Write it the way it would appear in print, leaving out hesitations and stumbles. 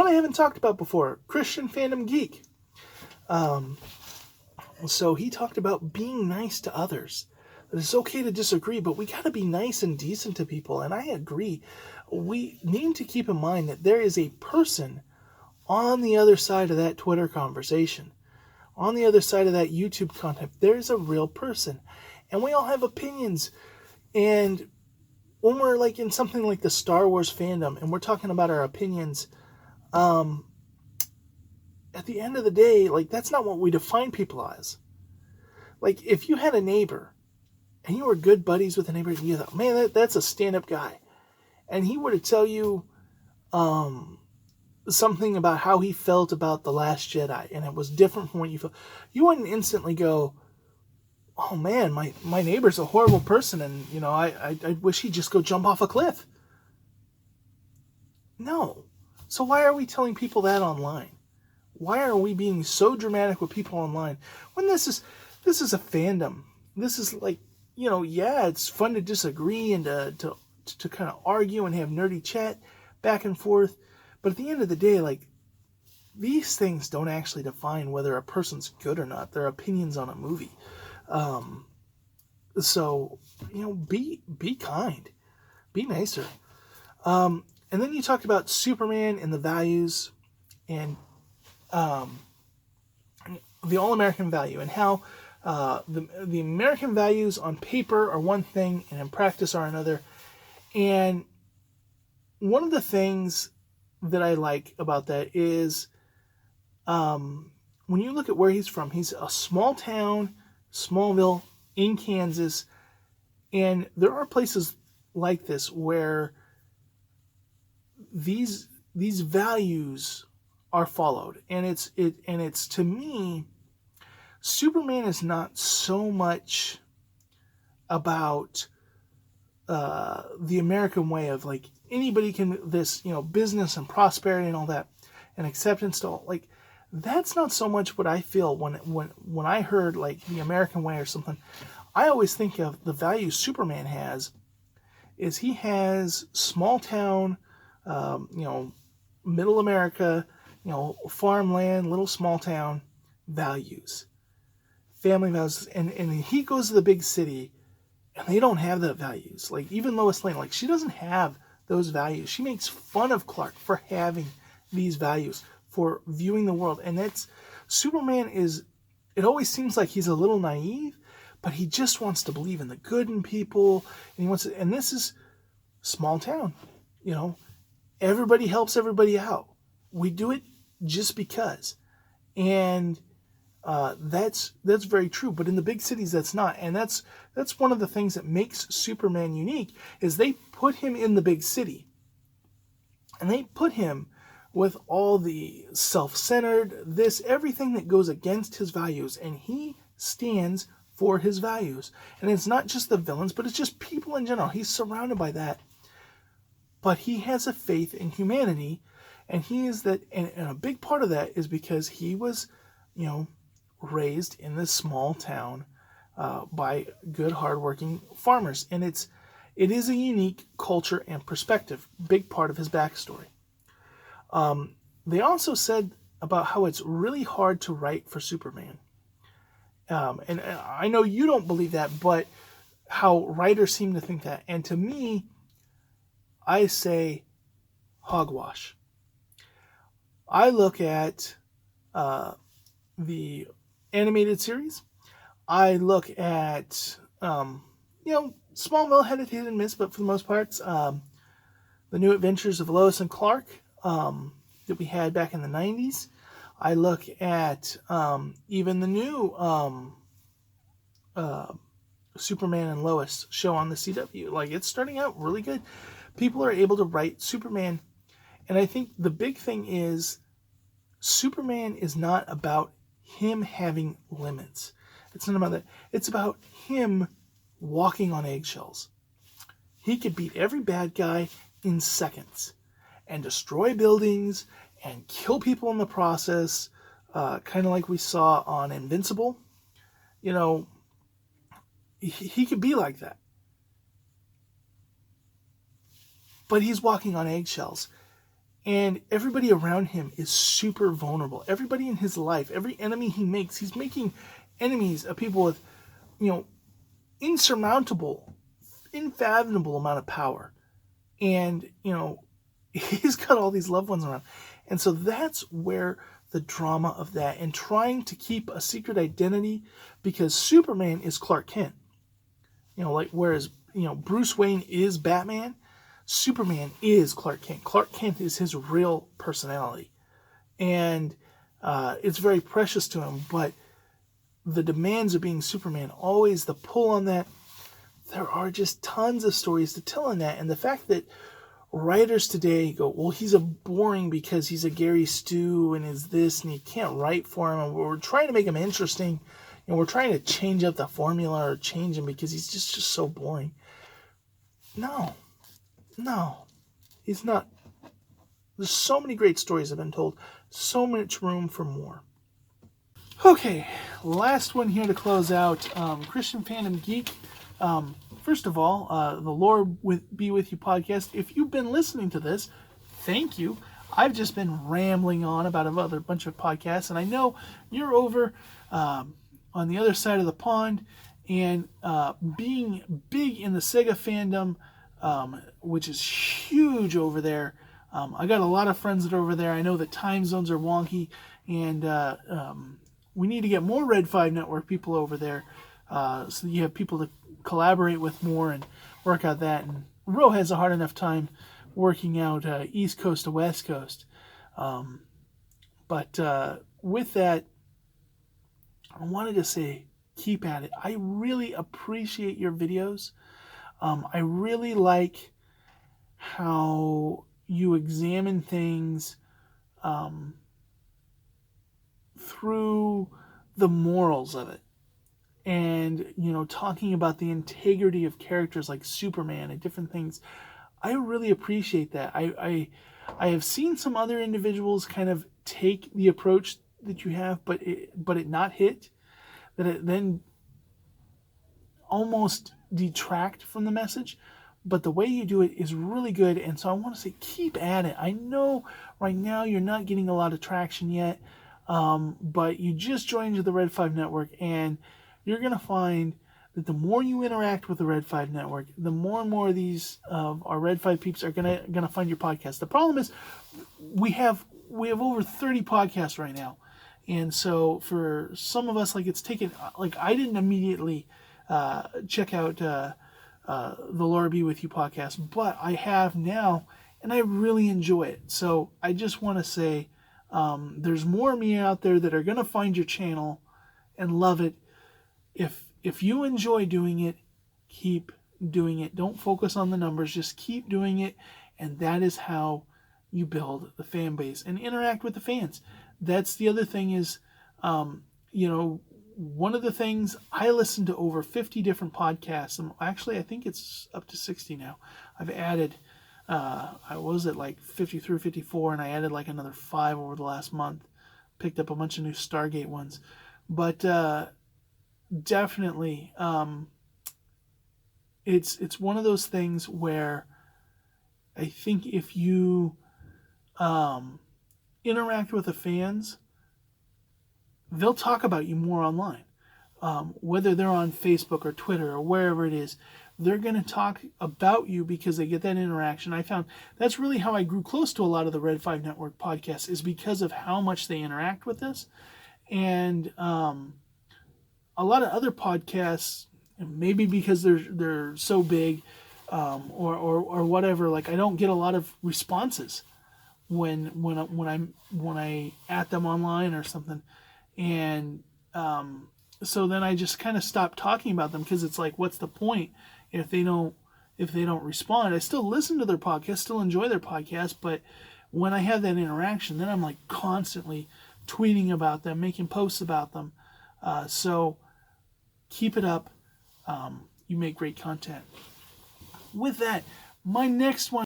one I haven't talked about before, Christian Fandom Geek. So he talked about being nice to others. That it's okay to disagree, but we got to be nice and decent to people. And I agree. We need to keep in mind that there is a person on the other side of that Twitter conversation, on the other side of that YouTube content. There's a real person. And we all have opinions. And when we're like in something like the Star Wars fandom and we're talking about our opinions, at the end of the day, like, that's not what we define people as. Like, if you had a neighbor and you were good buddies with a neighbor and you thought, man, that's a stand-up guy, and he were to tell you something about how he felt about The Last Jedi and it was different from what you felt, you wouldn't instantly go, oh man, my neighbor's a horrible person, and I wish he'd just go jump off a cliff. No. So why are we telling people that online? Why are we being so dramatic with people online when this is a fandom? This is like, yeah, it's fun to disagree and to kind of argue and have nerdy chat back and forth, but at the end of the day, like, these things don't actually define whether a person's good or not. They're opinions on a movie. So, be kind, be nicer. And then you talked about Superman and the values and the all-American value, and how the American values on paper are one thing and in practice are another. And one of the things that I like about that is when you look at where he's from, he's a small town, Smallville, in Kansas, and there are places like this where these values are followed, and it's to me, Superman is not so much about the American way of like anybody can this business and prosperity and all that and acceptance to all, like, that's not so much what I feel when I heard like the American way or something. I always think of the value Superman has is he has small town, middle America, farmland, little small town values, family values, and he goes to the big city and they don't have the values. Like, even Lois Lane, like, she doesn't have those values. She makes fun of Clark for having these values, for viewing the world. And that's, Superman is, it always seems like he's a little naive, but he just wants to believe in the good in people. And he wants to, and this is small town, everybody helps everybody out. We do it just because. And that's very true. But in the big cities, that's not. And that's one of the things that makes Superman unique, is they put him in the big city. And they put him with all the self-centered, everything that goes against his values. And he stands for his values. And it's not just the villains, but it's just people in general. He's surrounded by that. But he has a faith in humanity. And he is that, and a big part of that is because he was, raised in this small town by good, hardworking farmers. And it is a unique culture and perspective, big part of his backstory. They also said about how it's really hard to write for Superman. And I know you don't believe that, but how writers seem to think that. And to me, I say hogwash. I look at the animated series. I look at, Smallville had a hit and miss, but for the most part, the New Adventures of Lois and Clark that we had back in the 90s. I look at even the new Superman and Lois show on the CW. Like, it's starting out really good. People are able to write Superman. And I think the big thing is Superman is not about him having limits. It's not about that. It's about him walking on eggshells. He could beat every bad guy in seconds and destroy buildings and kill people in the process, kind of like we saw on Invincible. He could be like that. But he's walking on eggshells. And everybody around him is super vulnerable. Everybody in his life, every enemy he makes, he's making enemies of people with, insurmountable, unfathomable amount of power. And, he's got all these loved ones around. And so that's where the drama of that, and trying to keep a secret identity, because Superman is Clark Kent. Whereas, Bruce Wayne is Batman, Superman is Clark Kent. Clark Kent is his real personality. And it's very precious to him, but the demands of being Superman, always the pull on that, there are just tons of stories to tell in that. And the fact that writers today go, well, he's a boring because he's a Gary Stu and is this, and you can't write for him, and we're trying to make him interesting, and we're trying to change up the formula or change him because he's just so boring. No, he's not. There's so many great stories have been told, so much room for more. Okay, last one here to close out. Christian Fandom Geek. First of all, the Lord Be With You podcast. If you've been listening to this, thank you. I've just been rambling on about a bunch of podcasts, and I know you're over on the other side of the pond, and being big in the Sega fandom, which is huge over there. I got a lot of friends that are over there. I know that time zones are wonky, and we need to get more Red 5 Network people over there, so you have people to collaborate with more and work out that. And Ro has a hard enough time working out East Coast to West Coast. But with that, I wanted to say, keep at it. I really appreciate your videos. I really like how you examine things through the morals of it. And, talking about the integrity of characters like Superman and different things. I really appreciate that. I have seen some other individuals kind of take the approach that you have, but it not hit, that it then almost detract from the message. But the way you do it is really good, and so I want to say keep at it. I know right now you're not getting a lot of traction yet, but you just joined the Red 5 Network, and you're going to find that the more you interact with the Red 5 Network, the more and more of these our Red 5 peeps are gonna find your podcast. The problem is we have over 30 podcasts right now, and so for some of us, it's taken, I didn't immediately check out the Lord Be With You podcast, but I have now, and I really enjoy it. So I just want to say there's more of me out there that are gonna find your channel and love it. If you enjoy doing it, keep doing it. Don't focus on the numbers. Just keep doing it, and that is how you build the fan base and interact with the fans. That's the other thing is, one of the things, I listen to over 50 different podcasts. And actually, I think it's up to 60 now. I've added, I was at 53, 54, and I added another 5 over the last month. Picked up a bunch of new Stargate ones. But definitely, it's one of those things where I think if you interact with the fans, they'll talk about you more online. Whether they're on Facebook or Twitter or wherever it is, they're going to talk about you because they get that interaction. I found that's really how I grew close to a lot of the Red 5 Network podcasts, is because of how much they interact with us. And a lot of other podcasts, maybe because they're so big, or whatever, I don't get a lot of responses when I at them online or something, and so then I just kind of stopped talking about them, because it's what's the point if they don't respond? I still listen to their podcast, still enjoy their podcast, but when I have that interaction, then I'm constantly tweeting about them, making posts about them. So keep it up. You make great content. With that, my next one